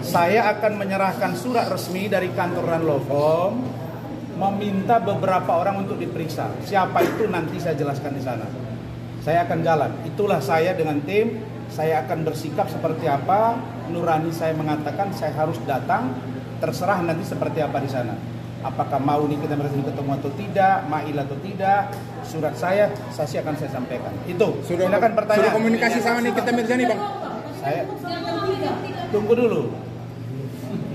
saya akan menyerahkan surat resmi dari kantor Ranlofom meminta beberapa orang untuk diperiksa. Siapa itu nanti saya jelaskan di sana. Saya akan jalan. Itulah saya dengan tim. Saya akan bersikap seperti apa. Nurani saya mengatakan saya harus datang. Terserah nanti seperti apa di sana. Apakah mau nih kita ketemu atau tidak, mail atau tidak, surat saya akan saya sampaikan. Itu. Silakan pertanyaan. Sudah komunikasi sama Nikita Mirzani, Bang? Saya tunggu dulu.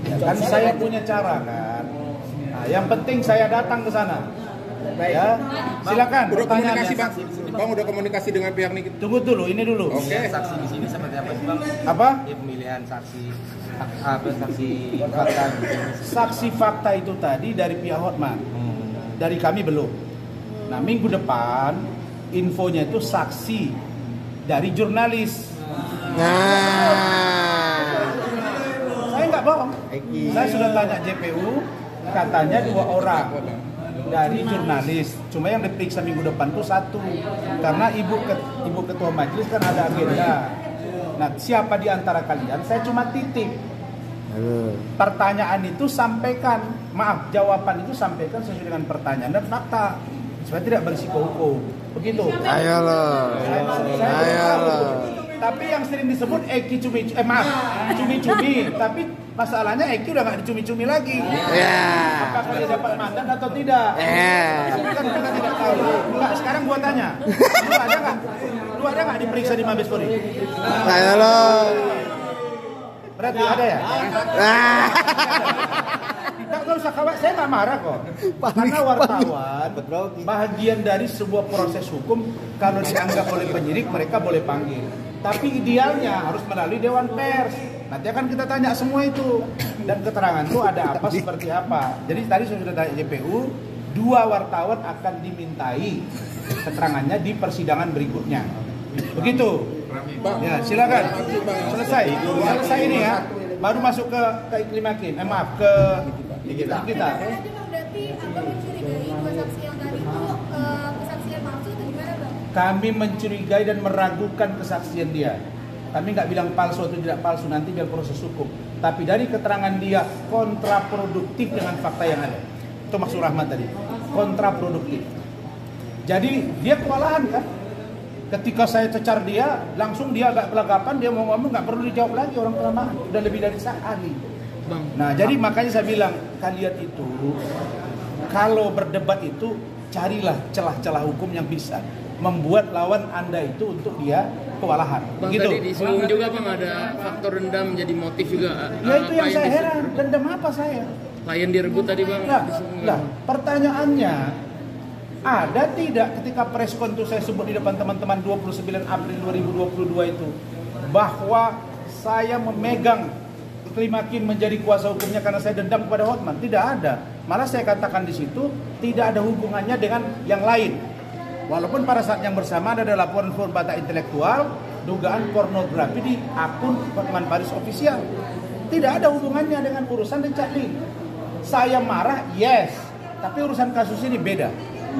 Ya, kan saya punya cara kan. Nah, yang penting saya datang ke sana. Ya, silakan. Udah komunikasi, Bang? Bang udah komunikasi dengan pihak Nikita. Tunggu dulu, ini dulu. Oke. Saksi di sini seperti apa sih, Bang? Apa? Pemilihan saksi fakta. Saksi fakta itu tadi dari pihak Hotman. Dari kami belum. Nah, minggu depan infonya itu saksi dari jurnalis. Saya nggak bohong. Saya sudah tanya JPU, katanya 2 orang dari jurnalis. Cuma yang diperiksa minggu depan tuh 1. Karena ibu ketua majelis kan ada agenda. Nah, siapa di antara kalian? Saya cuma titip. Pertanyaan itu sampaikan, jawaban itu sampaikan sesuai dengan pertanyaan dan fakta. Supaya tidak berisiko hukum. Begitu. Ayolah. Tapi yang sering disebut Eki cumi-cumi. Tapi masalahnya Eki udah nggak dicumi-cumi lagi. Apakah dia dapat mandat atau tidak? Tapi kan kita tidak tahu. Enggak, sekarang gua tanya. Lu ada nggak diperiksa di Mabes Polri? Ayolah. Berarti ada ya? Nggak usah khawatir, saya nggak marah kok. Karena wartawan bahagian dari sebuah proses hukum. Kalau dianggap oleh penyidik mereka boleh panggil. Tapi idealnya harus melalui Dewan Pers. Nanti akan kita tanya semua itu. Dan keterangan itu ada apa, seperti apa. Jadi tadi saya sudah tanya JPU, 2 wartawan akan dimintai keterangannya di persidangan berikutnya. Begitu. Ya, silakan. Selesai ini ya. Baru masuk ke Iklim Hakim. Ke kita. Berarti Abang mencurigai 2 saksi yang tadi itu kesaksian palsu atau gimana, Bang? Kami mencurigai dan meragukan kesaksian dia. Kami nggak bilang palsu atau tidak palsu, nanti biar proses hukum. Tapi dari keterangan dia kontraproduktif dengan fakta yang ada. Itu maksud Rahmat tadi. Kontraproduktif. Jadi dia kewalahan kan? Ketika saya cecar dia, langsung dia agak belagapan, dia mau ngomong nggak perlu dijawab lagi orang kelamaan. Udah lebih dari ahli. Nah, jadi makanya saya bilang kalian itu kalau berdebat itu carilah celah-celah hukum yang bisa membuat lawan Anda itu untuk dia kewalahan. Bang, gitu. Tadi disinggung juga Bang ada faktor dendam jadi motif juga. Ya itu yang saya heran, dendam apa saya? Klien direbut tadi Bang. Nah, pertanyaannya ada tidak ketika preskon itu saya sebut di depan teman-teman 29 April 2022 itu bahwa saya memegang Iklim Hakim menjadi kuasa hukumnya karena saya dendam kepada Hotman? Tidak ada. Malah saya katakan di situ tidak ada hubungannya dengan yang lain. Walaupun pada saat yang bersama ada laporan data intelektual dugaan pornografi di akun Hotman Paris Official. Tidak ada hubungannya dengan urusan Richard Lee. Saya marah, yes. Tapi urusan kasus ini beda.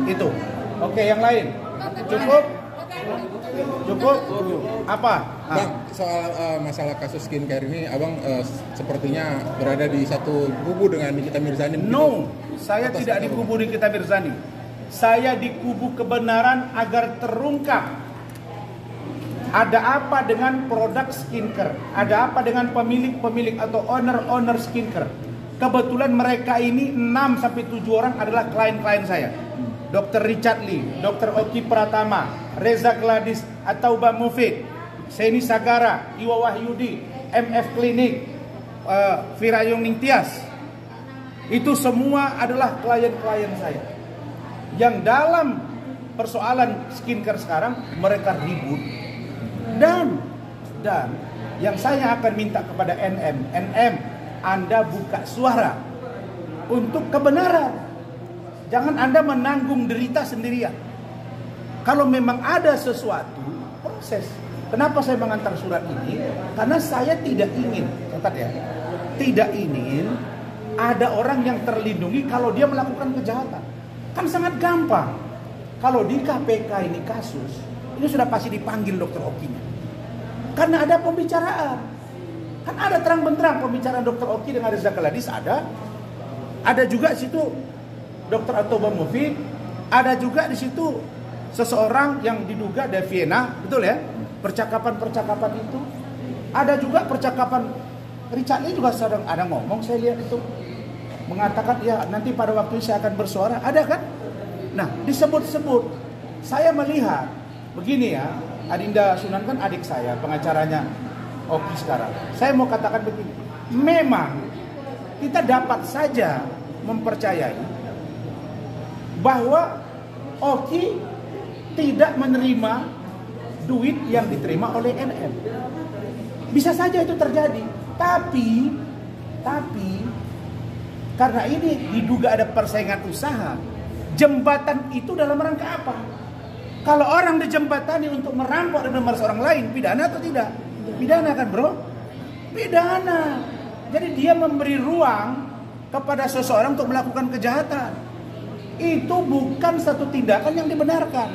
Itu. Oke, yang lain. Cukup? Apa? Bang, soal masalah kasus skincare ini, Abang sepertinya berada di satu kubu dengan Nikita Mirzani. No, saya tidak di kubu Nikita Mirzani. Saya di kubu kebenaran agar terungkap. Ada apa dengan produk skincare? Ada apa dengan pemilik-pemilik atau owner skincare? Kebetulan mereka ini 6-7 orang adalah klien-klien saya. Dr. Richard Lee, Dr. Oki Pratama, Reza Gladys, Atauba Mufid, Seni Sagara, Iwa Wahyudi, MF Klinik, Firayong Ningtyas. Itu semua adalah klien-klien saya. Yang dalam persoalan skincare sekarang mereka ribut. Dan yang saya akan minta kepada NM, Anda buka suara untuk kebenaran. Jangan Anda menanggung derita sendirian. Kalau memang ada sesuatu, proses. Kenapa saya mengantar surat ini? Karena saya tidak ingin, catat ya, tidak ingin ada orang yang terlindungi kalau dia melakukan kejahatan. Kan sangat gampang. Kalau di KPK ini kasus, ini sudah pasti dipanggil dokter Okinya. Karena ada pembicaraan. Kan ada terang benderang pembicaraan Dr. Oki dengan Reza Kaladis ada. Ada juga di situ Dr. Atoba Mufid, ada juga di situ seseorang yang diduga dari Vienna, betul ya? Percakapan-percakapan itu. Ada juga percakapan Richard Lee juga sedang ada ngomong, saya lihat itu mengatakan ya nanti pada waktu saya akan bersuara, ada kan? Nah, disebut-sebut. Saya melihat begini ya, Adinda Sunan kan adik saya, pengacaranya Oki sekarang. Saya mau katakan begini, memang kita dapat saja mempercayai bahwa Oki tidak menerima duit yang diterima oleh NM. Bisa saja itu terjadi, tapi karena ini diduga ada persaingan usaha, jembatan itu dalam rangka apa? Kalau orang dijembatani untuk merampok dan memeras orang lain, pidana atau tidak? Pidana kan bro? Pidana. Jadi dia memberi ruang kepada seseorang untuk melakukan kejahatan. Itu bukan satu tindakan yang dibenarkan.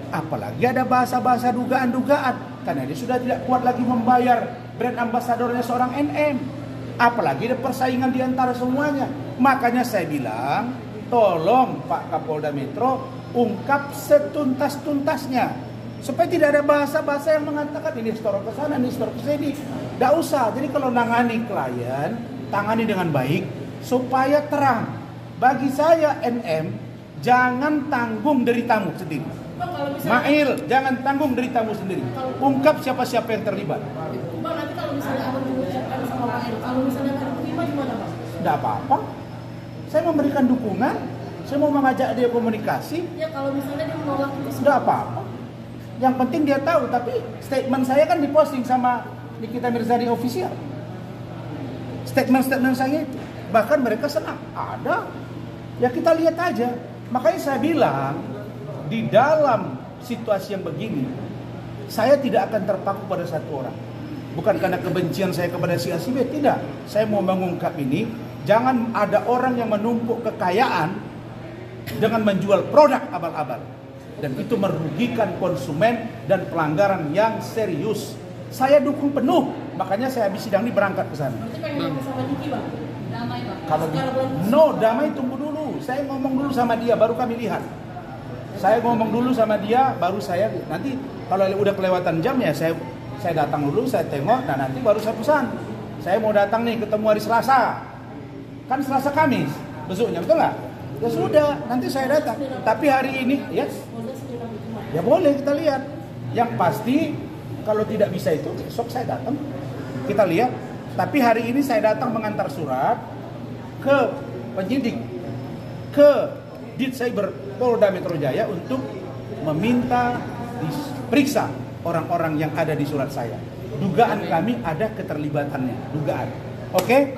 Apalagi ada bahasa-bahasa dugaan-dugaan. Karena dia sudah tidak kuat lagi membayar brand ambasadornya seorang NM. Apalagi ada persaingan di antara semuanya. Makanya saya bilang, tolong Pak Kapolda Metro ungkap setuntas-tuntasnya. Supaya tidak ada bahasa-bahasa yang mengatakan ini store ke sana, ini store ke sini. Tidak usah. Jadi kalau nangani klien, tangani dengan baik supaya terang. Bagi saya NM, jangan tanggung deritamu sendiri. Mail, jangan tanggung deritamu sendiri. Ungkap siapa-siapa yang terlibat. Bang, nanti kalau misalnya abang mengucapkan sama Pak Eri, kalau misalnya nggak diterima gimana Bang? Tidak apa-apa. Saya memberikan dukungan. Saya mau mengajak dia komunikasi. Ya kalau misalnya dia menolak itu Tidak apa-apa. Yang penting dia tahu. Tapi statement saya kan diposting sama Nikita Mirzani official. Statement-statement saya itu. Bahkan mereka senang. Ada. Ya kita lihat aja. Makanya saya bilang, di dalam situasi yang begini, saya tidak akan terpaku pada satu orang. Bukan karena kebencian saya kepada si A si B, tidak. Saya mau mengungkap ini, jangan ada orang yang menumpuk kekayaan dengan menjual produk abal-abal. Dan itu merugikan konsumen dan pelanggaran yang serius. Saya dukung penuh, makanya saya habis sidang ini berangkat ke sana. Berarti pengen ngomong sama Diki Bang? Damai Bang? Kalau no, damai tunggu dulu. Saya ngomong dulu sama dia, baru kami lihat. Saya ngomong dulu sama dia, baru saya nanti kalau udah kelewatan jam ya saya datang dulu, saya tengok, nah nanti baru saya pesan. Saya mau datang nih ketemu hari Selasa. Kan Selasa Kamis besoknya, betul nggak? Ya sudah, nanti saya datang. Tapi hari ini, yes, ya boleh kita lihat. Yang pasti kalau tidak bisa itu besok saya datang. Kita lihat. Tapi hari ini saya datang mengantar surat ke penyidik, ke Ditcyber Polda Metro Jaya untuk meminta diperiksa orang-orang yang ada di surat saya. Dugaan kami ada keterlibatannya, dugaan. Oke?